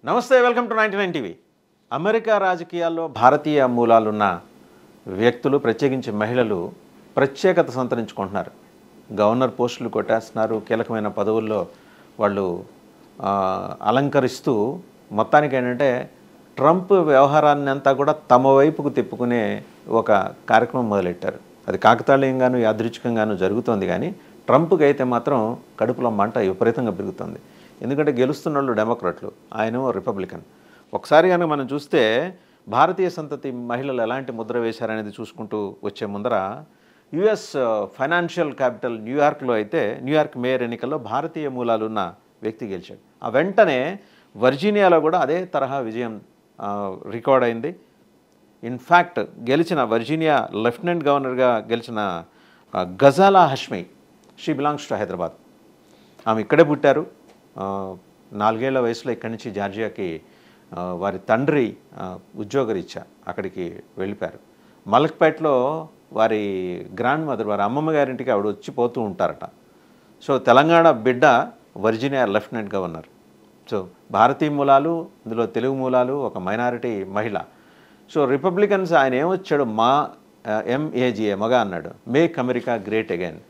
నమస్తే, welcome to 99 TV. America రాజకీయాల్లో భారతీయ మూలాలున్న వ్యక్తులు, ప్రత్యేకించి మహిళలు ప్రత్యేకత సంతరించుకుంటున్నారు. గవర్నర్ పోస్టులు కొట్టేస్తున్నారు, కీలకమైన పదవుల్లో వాళ్ళు అలంకరిస్తూ మొత్తానికి ఏంటంటే ట్రంప్ వ్యవహారాన్ని అంతా కూడా తమ వైపుకు తిప్పుకునే ఒక కార్యక్రమం మొదలెట్టారు. అది కాకతాళీయంగాను యాదృచ్ఛికంగాను జరుగుతోంది, కానీ ట్రంప్కి అయితే మాత్రం కడుపులో మంట విపరీతంగా పెరుగుతుంది. ఎందుకంటే గెలుస్తున్న వాళ్ళు డెమోక్రాట్లు, ఆయనేమో రిపబ్లికన్. ఒకసారి కనుక మనం చూస్తే భారతీయ సంతతి మహిళలు ఎలాంటి ముద్ర వేశారనేది చూసుకుంటూ వచ్చే ముందర యుఎస్ ఫైనాన్షియల్ క్యాపిటల్ న్యూయార్క్లో అయితే న్యూయార్క్ మేయర్ ఎన్నికల్లో భారతీయ మూలాలు ఉన్న వ్యక్తి గెలిచాడు. ఆ వెంటనే వర్జీనియాలో కూడా అదే తరహా విజయం రికార్డ్ అయింది. ఇన్ఫ్యాక్ట్ గెలిచిన వర్జీనియా లెఫ్టినెంట్ గవర్నర్గా గెలిచిన Ghazala Hashmi, she belongs to Hyderabad. ఆమె ఇక్కడే పుట్టారు. 4 ఏళ్ల వయసులో ఇక్కడి నుంచి జార్జియాకి వారి తండ్రి ఉద్యోగరీత్యా అక్కడికి వెళ్ళిపోయారు. మలక్పేటలో వారి గ్రాండ్ మదర్, వారి అమ్మమ్మ గారింటికి ఆవిడ వచ్చిపోతూ ఉంటారట. సో తెలంగాణ బిడ్డ వర్జీనియా లెఫ్టినెంట్ గవర్నర్. సో భారతీయ మూలాలు, ఇందులో తెలుగు మూలాలు, ఒక మైనారిటీ మహిళ. సో రిపబ్లికన్స్ ఆయన ఏమొచ్చాడు, MAGA మగ అన్నాడు, మేక్ అమెరికా గ్రేట్ అగైన్.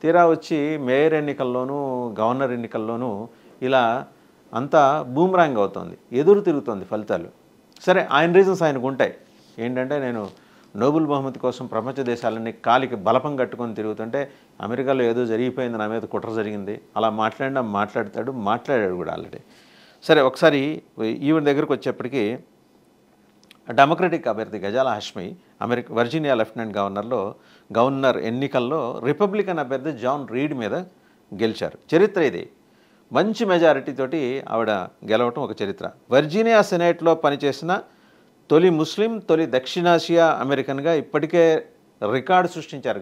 తీరా వచ్చి మేయర్ ఎన్నికల్లోనూ గవర్నర్ ఎన్నికల్లోనూ ఇలా అంతా బూమ్రాంగ్ అవుతుంది, ఎదురు తిరుగుతుంది ఫలితాలు. సరే, ఆయన రీజన్స్ ఆయనకు ఉంటాయి. ఏంటంటే, నేను నోబెల్ బహుమతి కోసం ప్రపంచ దేశాలన్నీ కాలికి బలపం కట్టుకొని తిరుగుతుంటే అమెరికాలో ఏదో జరిగిపోయింది, నా మీద కుట్ర జరిగింది, అలా మాట్లాడాడు కూడా ఆల్రెడీ. సరే, ఒకసారి ఈవెన్ దగ్గరకు వచ్చేప్పటికీ డెమోక్రటిక్ అభ్యర్థి Ghazala Hashmi Virginia lieutenant governor ఎన్నికల్లో రిపబ్లికన్ అభ్యర్థి జాన్ రీడ్ మీద గెలిచారు. చరిత్ర ఇది. మంచి మెజారిటీ తోటి ఆవిడ గెలవటం ఒక చరిత్ర. వర్జీనియా సెనేట్లో పనిచేసిన తొలి ముస్లిం, తొలి దక్షిణాసియా అమెరికన్గా ఇప్పటికే రికార్డు సృష్టించారు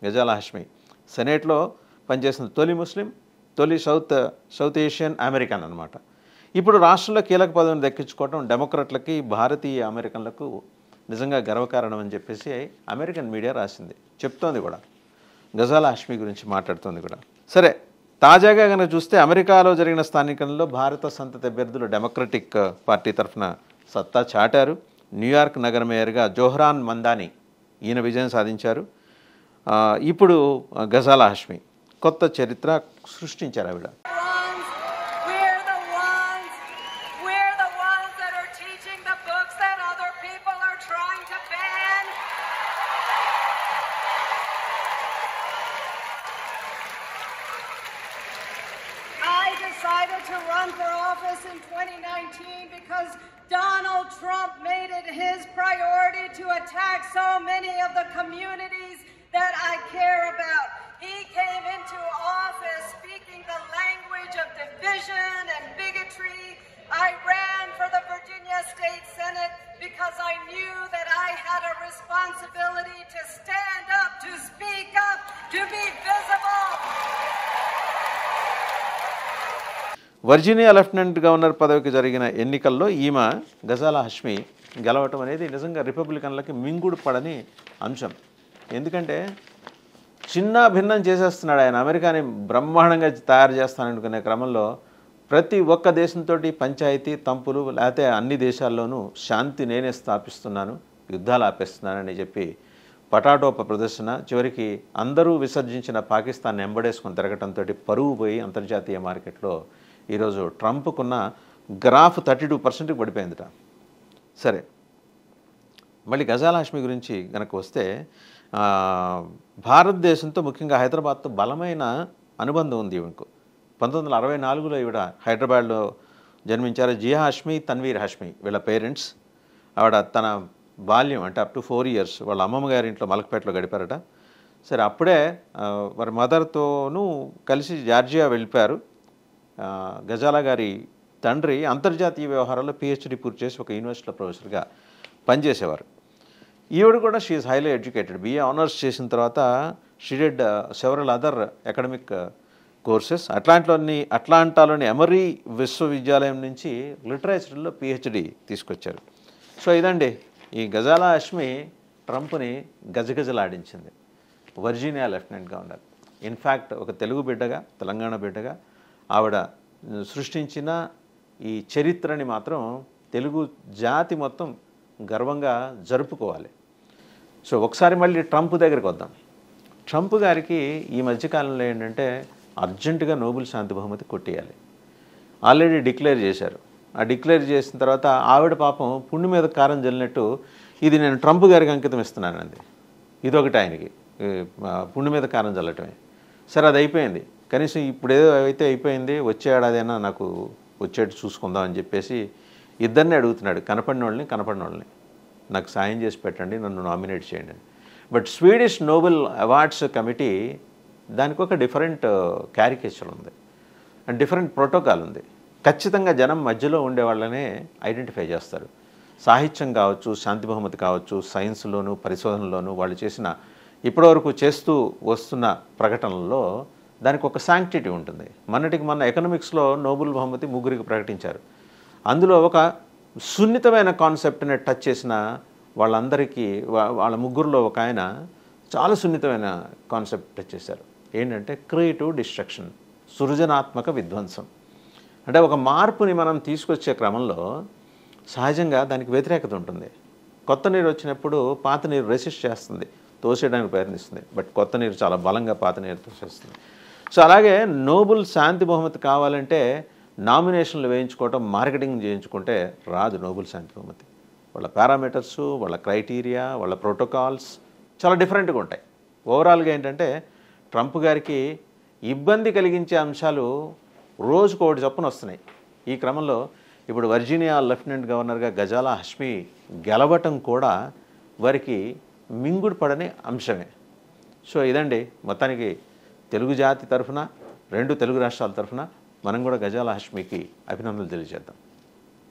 గజాలా హష్మి. సెనేట్లో పనిచేసిన తొలి ముస్లిం, తొలి సౌత్ ఏషియన్ అమెరికన్ అనమాట. ఇప్పుడు రాష్ట్రంలో కీలక పదవిని దక్కించుకోవడం డెమోక్రాట్లకి, భారతీయ అమెరికన్లకు నిజంగా గర్వకారణం అని చెప్పేసి అమెరికన్ మీడియా రాసింది, చెప్తోంది కూడా, గజాలా హష్మి గురించి మాట్లాడుతోంది కూడా. సరే, తాజాగా కనుక చూస్తే అమెరికాలో జరిగిన స్థానికంలో భారత సంతతి అభ్యర్థులు డెమోక్రటిక్ పార్టీ తరఫున సత్తా చాటారు. న్యూయార్క్ నగర మేయర్గా జోహ్రాన్ మందాని ఈయన విజయం సాధించారు. ఇప్పుడు గజాలా హష్మి కొత్త చరిత్ర సృష్టించారు ఆవిడ. Decided to run for office in 2019 because Donald Trump made it his priority to attack so many of the communities that I care about. He came into office speaking the language of division and bigotry. I ran for the Virginia State Senate because I knew that I had a responsibility to stand up, to speak up, to be visible. Virginia lieutenant governor పదవికి జరిగిన ఎన్నికల్లో ఈమె గజాలా హష్మి గెలవటం అనేది నిజంగా రిపబ్లికన్లకి మింగుడు పడని అంశం. ఎందుకంటే చిన్న భిన్నం చేసేస్తున్నాడు ఆయన. అమెరికాని బ్రహ్మాండంగా తయారు చేస్తాననుకునే క్రమంలో ప్రతి ఒక్క దేశంతో పంచాయతీ తంపులు, లేకపోతే అన్ని దేశాల్లోనూ శాంతి నేనే స్థాపిస్తున్నాను, యుద్ధాలు ఆపేస్తున్నానని చెప్పి పటాటోప ప్రదర్శన, చివరికి అందరూ విసర్జించిన పాకిస్తాన్ ఎంబడేసుకొని తిరగటంతో పరువు పోయి అంతర్జాతీయ మార్కెట్లో ఈరోజు ట్రంప్కున్న గ్రాఫ్ 32%కి పడిపోయిందిట. సరే, మళ్ళీ గజాలా హష్మి గురించి కనుక వస్తే భారతదేశంతో, ముఖ్యంగా హైదరాబాద్తో బలమైన అనుబంధం ఉంది ఈవిడకు. 1964లో ఈవిడ హైదరాబాద్లో జన్మించారు. జియా హష్మి, తన్వీర్ హష్మి వీళ్ళ పేరెంట్స్. ఆవిడ తన బాల్యం అంటే అప్ టు 4 years వాళ్ళ అమ్మమ్మ గారి ఇంట్లో మలక్పేటలో గడిపారట. సరే, అప్పుడే వారి మదర్తోనూ కలిసి జార్జియా వెళ్ళిపోయారు. గజాలా గారి తండ్రి అంతర్జాతీయ వ్యవహారాల్లో PhD పూర్తి చేసి ఒక యూనివర్సిటీలో ప్రొఫెసర్గా పనిచేసేవారు. ఈవిడ కూడా she is highly educated. BA honours చేసిన తర్వాత she did several other academic courses. అట్లాంటాలోని ఎమరీ విశ్వవిద్యాలయం నుంచి లిటరేచర్లో PhD తీసుకొచ్చారు. సో ఇదండి, ఈ గజాలా హష్మి ట్రంప్ని గజగజలాడించింది. Virginia lieutenant governor. ఇన్ఫ్యాక్ట్ ఒక తెలుగు బిడ్డగా, తెలంగాణ బిడ్డగా ఆవిడ సృష్టించిన ఈ చరిత్రని మాత్రం తెలుగు జాతి మొత్తం గర్వంగా జరుపుకోవాలి. సో ఒకసారి మళ్ళీ ట్రంప్ దగ్గరికి వద్దాం. ట్రంప్ గారికి ఈ మధ్యకాలంలో ఏంటంటే అర్జెంటుగా నోబెల్ శాంతి బహుమతి కొట్టేయాలి. ఆల్రెడీ డిక్లేర్ చేశారు. ఆ డిక్లేర్ చేసిన తర్వాత ఆవిడ పాపం పుండు మీద కారం జల్లినట్టు ఇది నేను ట్రంప్ గారికి అంకితం ఇస్తున్నానండి. ఇదొకటి ఆయనకి పుండు మీద కారం జల్లటమే. సరే అది అయిపోయింది. కనీసం ఇప్పుడు ఏదో అయితే అయిపోయింది, వచ్చే ఏడాదైనా నాకు వచ్చేట్టు చూసుకుందాం అని చెప్పేసి ఇద్దరిని అడుగుతున్నాడు, కనపడిన వాళ్ళని నాకు సాయం చేసి పెట్టండి, నన్ను నామినేట్ చేయండి. But Swedish Nobel awards committee దానికి ఒక డిఫరెంట్ క్యారికేచర్ ఉంది అండ్ డిఫరెంట్ ప్రోటోకాల్ ఉంది. ఖచ్చితంగా జనం మధ్యలో ఉండే వాళ్ళనే ఐడెంటిఫై చేస్తారు. సాహిత్యం కావచ్చు, శాంతి బహుమతి కావచ్చు, సైన్స్లోను పరిశోధనలోను వాళ్ళు చేసిన ఇప్పటివరకు చేస్తూ వస్తున్న ప్రకటనల్లో దానికి ఒక శాంక్టిటీ ఉంటుంది. మొన్న ఎకనామిక్స్లో నోబెల్ బహుమతి ముగ్గురికి ప్రకటించారు. అందులో ఒక సున్నితమైన కాన్సెప్ట్ని టచ్ చేసిన వాళ్ళందరికీ వాళ్ళ ముగ్గురులో ఒక ఆయన చాలా సున్నితమైన కాన్సెప్ట్ టచ్ చేశారు. ఏంటంటే క్రియేటివ్ డిస్ట్రక్షన్, సృజనాత్మక విధ్వంసం. అంటే ఒక మార్పుని మనం తీసుకొచ్చే క్రమంలో సహజంగా దానికి వ్యతిరేకత ఉంటుంది. కొత్త నీరు వచ్చినప్పుడు పాత నీరు రెసిస్ట్ చేస్తుంది, తోసేయడానికి ప్రయత్నిస్తుంది. బట్ కొత్త నీరు చాలా బలంగా పాత నీరు తోసేస్తుంది. సో అలాగే నోబెల్ శాంతి బహుమతి కావాలంటే నామినేషన్లు వేయించుకోవటం, మార్కెటింగ్ చేయించుకుంటే రాదు నోబెల్ శాంతి బహుమతి. వాళ్ళ పారామీటర్సు, వాళ్ళ క్రైటీరియా, వాళ్ళ ప్రోటోకాల్స్ చాలా డిఫరెంట్గా ఉంటాయి. ఓవరాల్గా ఏంటంటే ట్రంప్ గారికి ఇబ్బంది కలిగించే అంశాలు రోజుకోటి చొప్పున వస్తున్నాయి. ఈ క్రమంలో ఇప్పుడు వర్జీనియా లెఫ్టినెంట్ గవర్నర్గా గజాలా హష్మి గెలవటం కూడా వారికి మింగుడు పడని అంశమే. సో ఇదండి మొత్తానికి తెలుగు జాతి తరఫున, రెండు తెలుగు రాష్ట్రాల తరఫున మనం కూడా గజాలా హష్మికి అభినందనలు తెలియజేద్దాం.